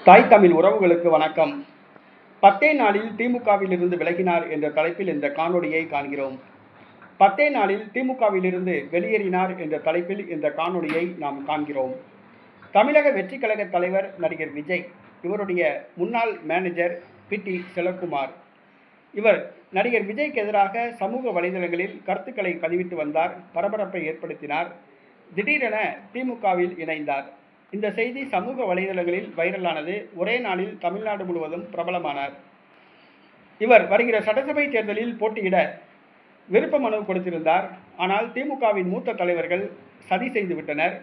தாய் தமிழ் உறவுகளுக்கு வணக்கம். 10 நாளில் திமுகவிலிருந்து விலகினார் என்ற தலைப்பில் இந்த காணொளியை காண்கிறோம். 10 நாளில் திமுகவிலிருந்து வெளியேறினார் என்ற தலைப்பில் இந்த காணொளியை நாம் காண்கிறோம். தமிழக வெற்றி கழக தலைவர் நடிகர் விஜய், இவருடைய முன்னாள் மேனேஜர் பிடி செல்வகுமார், இவர் நடிகர் விஜய்க்கு எதிராக சமூக வலைதளங்களில் கருத்துக்களை பதிவிட்டு வந்தார், பரபரப்பை ஏற்படுத்தினார். திடீரென திமுகவில் இணைந்தார். இந்த செய்தி சமூக வலைதளங்களில் வைரலானது. ஒரே நாளில் தமிழ்நாடு முழுவதும் பிரபலமானார். இவர் வருகிற சட்டசபை தேர்தலில் போட்டியிட விருப்ப மனு கொடுத்திருந்தார். ஆனால் திமுகவின் மூத்த தலைவர்கள் சதி செய்துவிட்டனர்,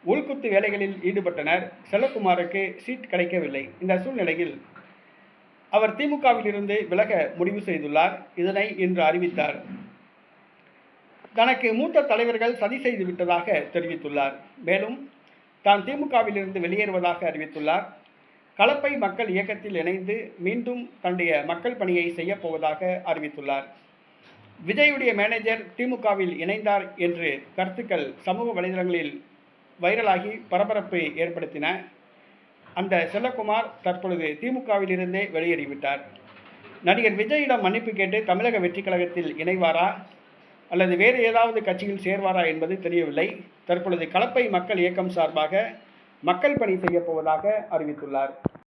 உள்குத்து வேலைகளில் ஈடுபட்டனர். செல்வகுமாருக்கு சீட் கிடைக்கவில்லை. இந்த சூழ்நிலையில் அவர் திமுகவில் இருந்து விலக முடிவு செய்துள்ளார். இதனை இன்று அறிவித்தார். தனக்கு மூத்த தலைவர்கள் சதி செய்து விட்டதாக தெரிவித்துள்ளார். மேலும் தான் திமுகவில் இருந்து வெளியேறுவதாக அறிவித்துள்ளார். கலப்பை மக்கள் இயக்கத்தில் இணைந்து மீண்டும் தன்னுடைய மக்கள் பணியை செய்ய போவதாக அறிவித்துள்ளார். விஜயுடைய மேனேஜர் திமுகவில் இணைந்தார் என்று கருத்துக்கள் சமூக வலைதளங்களில் வைரலாகி பரபரப்பை ஏற்படுத்தின. அந்த செல்வகுமார் தற்பொழுது திமுகவில் இருந்தே வெளியேறிவிட்டார். நடிகர் விஜயிடம் மன்னிப்பு கேட்டு தமிழக வெற்றி கழகத்தில் இணைவாரா அல்லது வேறு ஏதாவது கட்சியில் சேர்வாரா என்பது தெரியவில்லை. தற்பொழுது கலப்பை மக்கள் இயக்கம் சார்பாக மக்கள் பணி செய்ய போவதாக அறிவித்துள்ளார்.